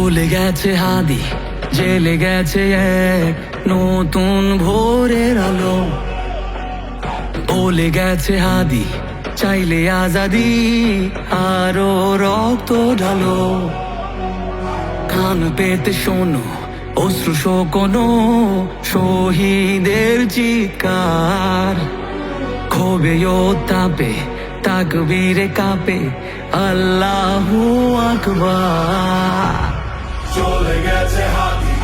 চলে গেছে হাদি, জেলে গেছে এক নতুন ভোরের আলো। বলে গেছে হাদি, চাইলে আজাদি, আরো রক্ত ঢালো। কান পেতে শোনো অশ্রু শোকনো শহীদের চিৎকার। ক্ষোভে ও তাপে তাকবীরে কাঁপে আল্লাহু আকবার। চলে গেছে হাদি,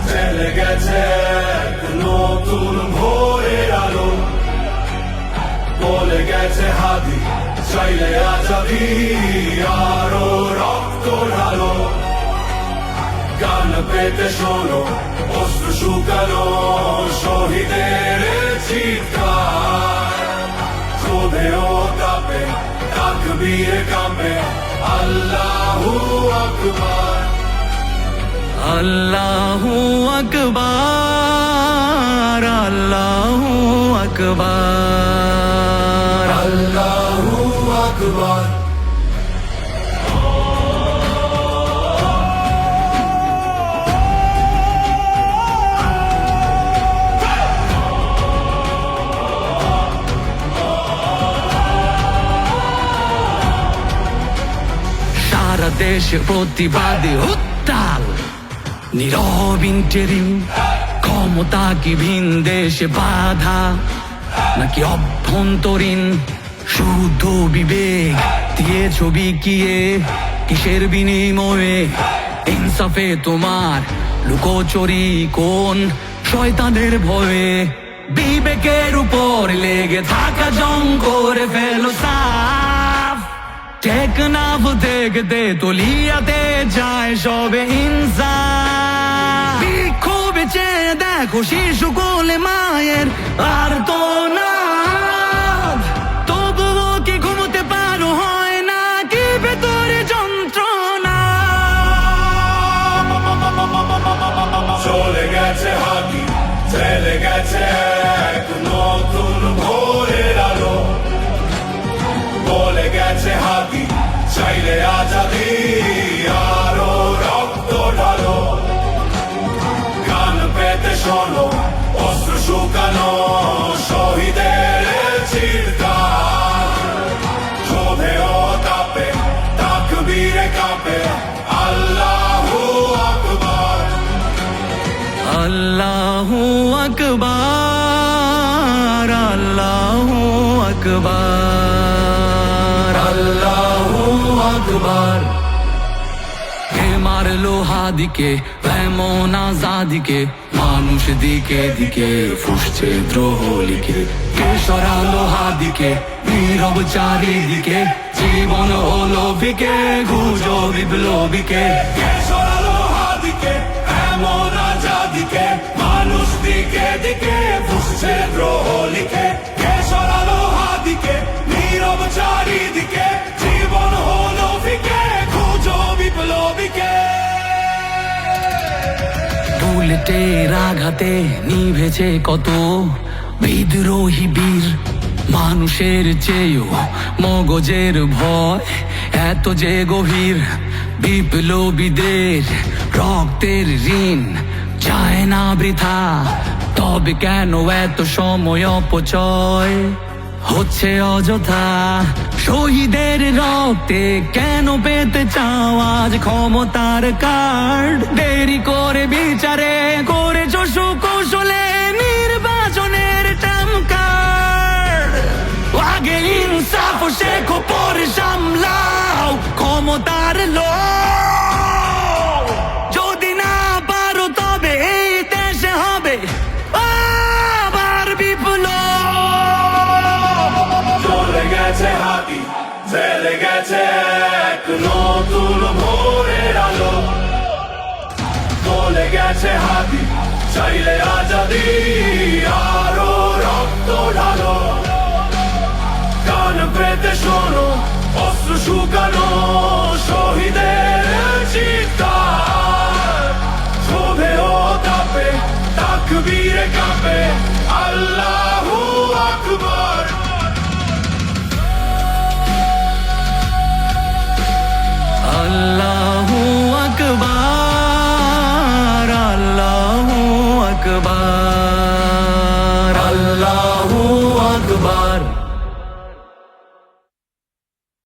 চলে গেছে এক নতুন ভোরের আলো। বলে গেছে হাদি, চাইলে আজাদি, আরো রক্ত ঢালো। কান পেতে শোনো অশ্রু শুকানো শহীদের চিৎকার। ক্ষোভে ও তাপে তাকবীরে কাঁপে আল্লাহু আকবার। আল্লাহু আকবার, আল্লাহু আকবার, আল্লাহু আকবার। সারা দেশে প্রতিবাদী উত্তাল, নীরব ইন্টেরিম। ক্ষমতা কি ভিন দেশে বাধা, নাকি অভ্যন্তরীণ শুদ্ধ বিবেক দিয়ে ছবি কিয়ে কিসের বিনিময়ে? ইনসাফে তোমার লুকোচুরি কোন শয়তানের ভয়ে? বিবেকের উপর লেগে থাকা জং করে ফেলো সাফ। টেকনাফ দেখতে তলিয়াতে যায় সবে ইনসাফ। বিক্ষোভে চেয়ে দেখো শিশু কোলে মায়ের আর তো না, তবুও কি ঘুমোতে পারো হয় না কি ভেতরে যন্ত্রণা? চলে গেছে হাদি, চলে গেছে এক নতুন ভোরের আলো। বলে গেছে হাদি, চাইলে আজাদি, আরো রক্ত ঢালো। কান পেতে শোনো অশ্রু শুকানো শহীদের চিৎকার। ক্ষোভে ও তাপে তাকবীরে কাঁপে আল্লাহু আকবার। আল্লাহু আকবার, আল্লাহু আকবার, আল্লাহু আকবার। কে মারলো হাদিকে এমন আজাদিকে? মানুষ দিকে দিকে ফুসছে দ্রোহ লিখে। কে সরালো হাদিকে নীরব চারিদিকে? জীবন হলো ফিকে গুজো বিপ্লবীকে। কে সরালো হাদিকে এমন আজাদিকে? মানুষ দিকে দিকে ফুসছে দ্রোহ লিখে। কে সরালো হাদিকে নীরব চারিদিকে? জীবন হলো ফিকে খুঁজো বিপ্লবীকে। বুলেটের আঘাতে নিভেছে কত বিদ্রোহী বীর। মানুষের চেয়েও মগজের ভয় এত যে গভীর। বিপ্লবীদের রক্তের ঋণ যায় না বৃথা, তবে কেন এত সময় অপচয় হচ্ছে অযথা? শহীদের রক্তে কেন পেতে চাও আজ ক্ষমতার কার্ড? দেরি করে বিচারে করেছ সুকৌশলে নির্বাচনের টার্ম কার্ড। আগে ইনসাফ শেখো পরে সামলাও ক্ষমতার লোভ। যদি না পারো তবে এই দেশে হবে আবার বিপ্লব। চলে গেছে হাদি, চলে গেছে এক নতুন ভোরের আলো। বলে গেছে হাদি, চাইলে আজাদি, আরো রক্ত ঢালো। কান পেতে শোনো অশ্রু শুকানো শহীদের চিৎকার। ক্ষোভে ও তাপে তাকবীরে কাঁপে আল্লাহু আকবার। আল্লাহু আকবার। বারবার